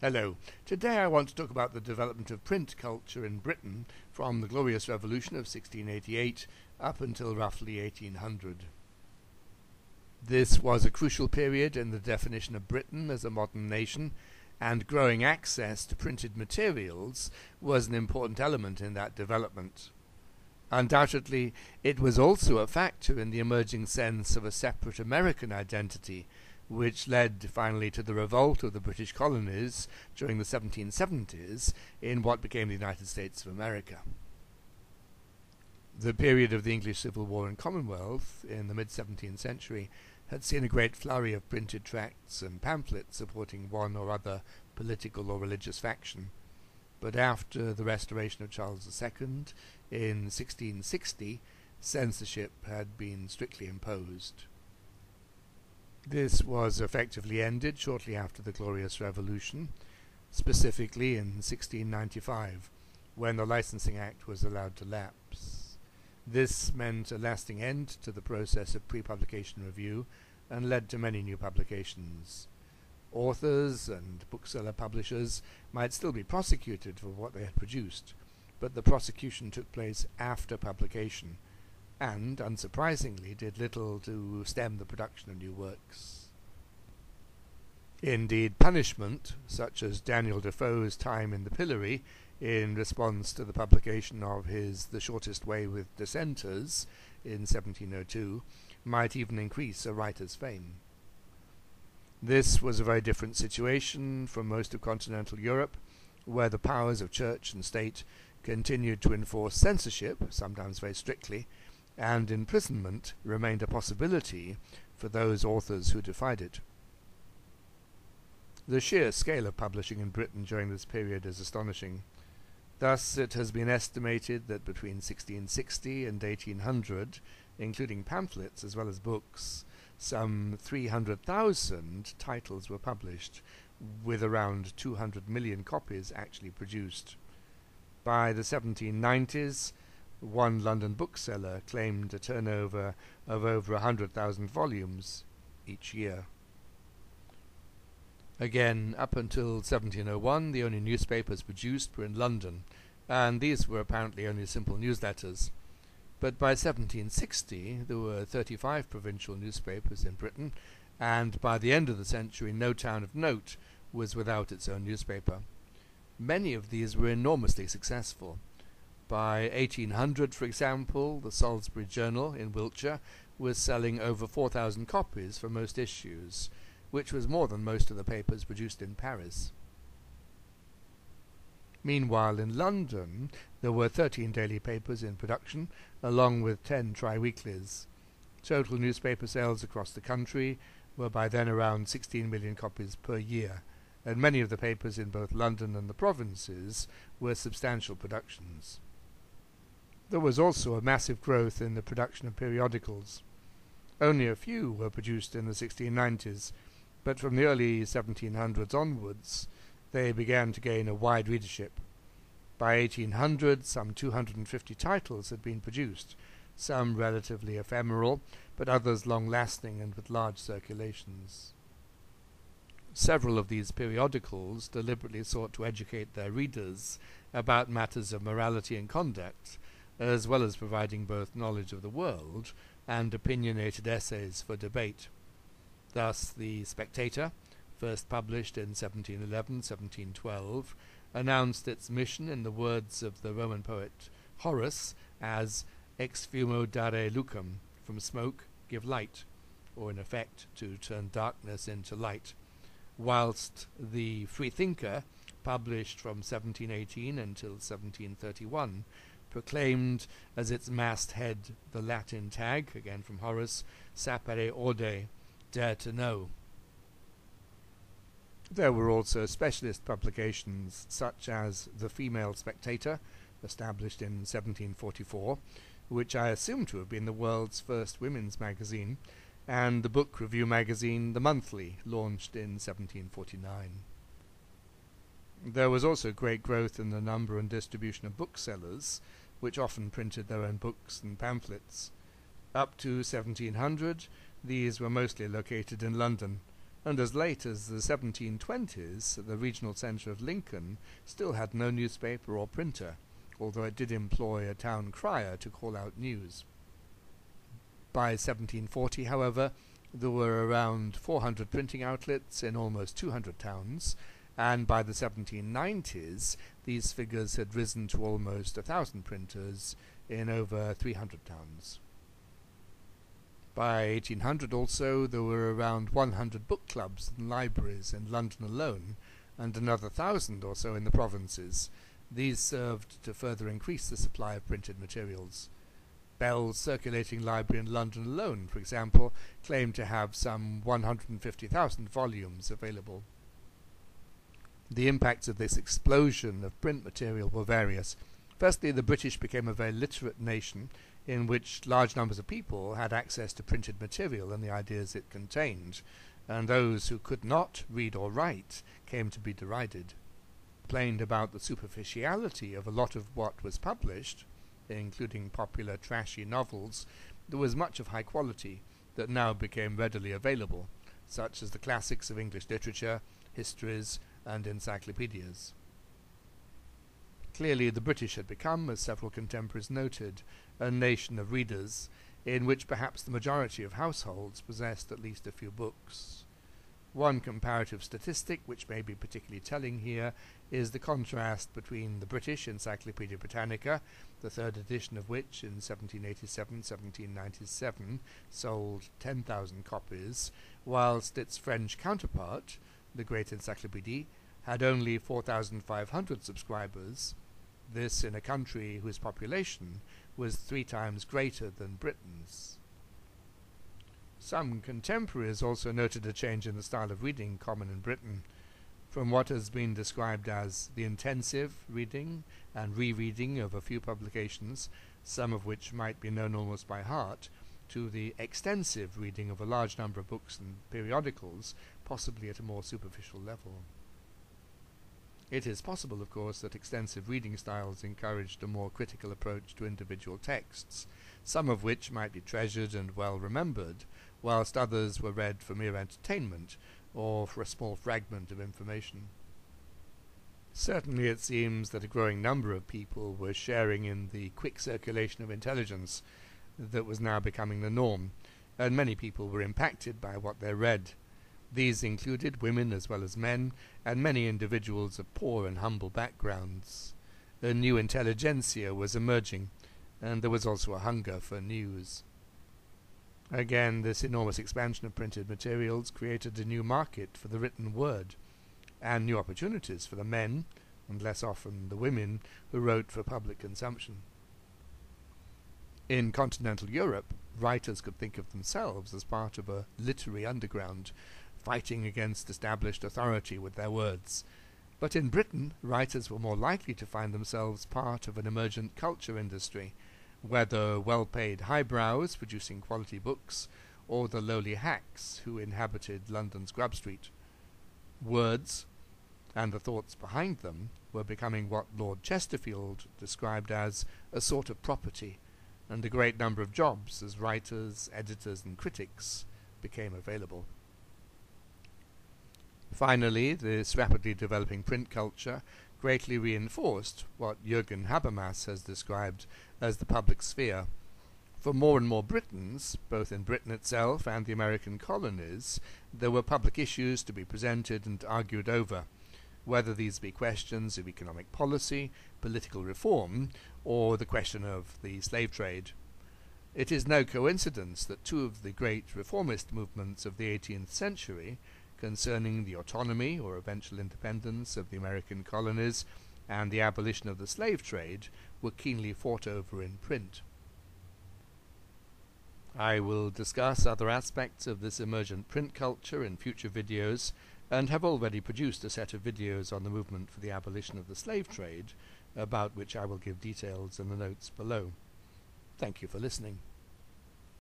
Hello. Today I want to talk about the development of print culture in Britain from the Glorious Revolution of 1688 up until roughly 1800. This was a crucial period in the definition of Britain as a modern nation, and growing access to printed materials was an important element in that development. Undoubtedly, it was also a factor in the emerging sense of a separate American identity, which led finally to the revolt of the British colonies during the 1770s in what became the United States of America. The period of the English Civil War and Commonwealth in the mid-17th century had seen a great flurry of printed tracts and pamphlets supporting one or other political or religious faction. But after the restoration of Charles II in 1660, censorship had been strictly imposed. This was effectively ended shortly after the Glorious Revolution, specifically in 1695, when the Licensing Act was allowed to lapse. This meant a lasting end to the process of pre-publication review and led to many new publications. Authors and bookseller publishers might still be prosecuted for what they had produced, but the prosecution took place after publication, and, unsurprisingly, did little to stem the production of new works. Indeed, punishment, such as Daniel Defoe's time in the pillory in response to the publication of his The Shortest Way with Dissenters in 1702, might even increase a writer's fame. This was a very different situation from most of continental Europe, where the powers of church and state continued to enforce censorship, sometimes very strictly, and imprisonment remained a possibility for those authors who defied it. The sheer scale of publishing in Britain during this period is astonishing. Thus, it has been estimated that between 1660 and 1800, including pamphlets as well as books, some 300,000 titles were published, with around 200 million copies actually produced. By the 1790s, one London bookseller claimed a turnover of over 100,000 volumes each year. Again, up until 1701, the only newspapers produced were in London, and these were apparently only simple newsletters. But by 1760, there were 35 provincial newspapers in Britain, and by the end of the century, no town of note was without its own newspaper. Many of these were enormously successful. By 1800, for example, the Salisbury Journal in Wiltshire was selling over 4,000 copies for most issues, which was more than most of the papers produced in Paris. Meanwhile, in London, there were 13 daily papers in production, along with 10 tri-weeklies. Total newspaper sales across the country were by then around 16 million copies per year, and many of the papers in both London and the provinces were substantial productions. There was also a massive growth in the production of periodicals. Only a few were produced in the 1690s, but from the early 1700s onwards, they began to gain a wide readership. By 1800, some 250 titles had been produced, some relatively ephemeral, but others long-lasting and with large circulations. Several of these periodicals deliberately sought to educate their readers about matters of morality and conduct, as well as providing both knowledge of the world and opinionated essays for debate. Thus, the Spectator, first published in 1711-1712, announced its mission in the words of the Roman poet Horace as ex fumo dare lucem, from smoke give light, or in effect to turn darkness into light, whilst the Freethinker, published from 1718 until 1731, proclaimed as its masthead the Latin tag, again from Horace, sapere aude, dare to know. There were also specialist publications such as the Female Spectator, established in 1744, which I assume to have been the world's first women's magazine, and the book review magazine The Monthly, launched in 1749. There was also great growth in the number and distribution of booksellers, which often printed their own books and pamphlets. Up to 1700, these were mostly located in London, and as late as the 1720s, the regional centre of Lincoln still had no newspaper or printer, although it did employ a town crier to call out news. By 1740, however, there were around 400 printing outlets in almost 200 towns, and by the 1790s, these figures had risen to almost 1,000 printers in over 300 towns. By 1800 also, there were around 100 book clubs and libraries in London alone, and another 1,000 or so in the provinces. These served to further increase the supply of printed materials. Bell's circulating library in London alone, for example, claimed to have some 150,000 volumes available. The impacts of this explosion of print material were various. Firstly, the British became a very literate nation, in which large numbers of people had access to printed material and the ideas it contained, and those who could not read or write came to be derided. Complained about the superficiality of a lot of what was published, including popular trashy novels, there was much of high quality that now became readily available, such as the classics of English literature, histories, and encyclopedias. Clearly the British had become, as several contemporaries noted, a nation of readers, in which perhaps the majority of households possessed at least a few books. One comparative statistic which may be particularly telling here is the contrast between the British Encyclopaedia Britannica, the third edition of which in 1787-1797 sold 10,000 copies, whilst its French counterpart, the Great Encyclopédie, had only 4,500 subscribers, this in a country whose population was 3 times greater than Britain's. Some contemporaries also noted a change in the style of reading common in Britain, from what has been described as the intensive reading and rereading of a few publications, some of which might be known almost by heart, to the extensive reading of a large number of books and periodicals, possibly at a more superficial level. It is possible, of course, that extensive reading styles encouraged a more critical approach to individual texts, some of which might be treasured and well remembered, whilst others were read for mere entertainment or for a small fragment of information. Certainly it seems that a growing number of people were sharing in the quick circulation of intelligence that was now becoming the norm, and many people were impacted by what they read. These included women as well as men, and many individuals of poor and humble backgrounds. A new intelligentsia was emerging, and there was also a hunger for news. Again, this enormous expansion of printed materials created a new market for the written word, and new opportunities for the men, and less often the women, who wrote for public consumption. In continental Europe, writers could think of themselves as part of a literary underground, fighting against established authority with their words. But in Britain, writers were more likely to find themselves part of an emergent culture industry, whether well-paid highbrows producing quality books, or the lowly hacks who inhabited London's Grub Street. Words, and the thoughts behind them, were becoming what Lord Chesterfield described as a sort of property, and a great number of jobs as writers, editors, and critics became available. Finally, this rapidly developing print culture greatly reinforced what Jürgen Habermas has described as the public sphere. For more and more Britons, both in Britain itself and the American colonies, there were public issues to be presented and argued over, whether these be questions of economic policy, political reform, or the question of the slave trade. It is no coincidence that 2 of the great reformist movements of the 18th century, concerning the autonomy or eventual independence of the American colonies and the abolition of the slave trade, were keenly fought over in print. I will discuss other aspects of this emergent print culture in future videos, and have already produced a set of videos on the movement for the abolition of the slave trade, about which I will give details in the notes below. Thank you for listening.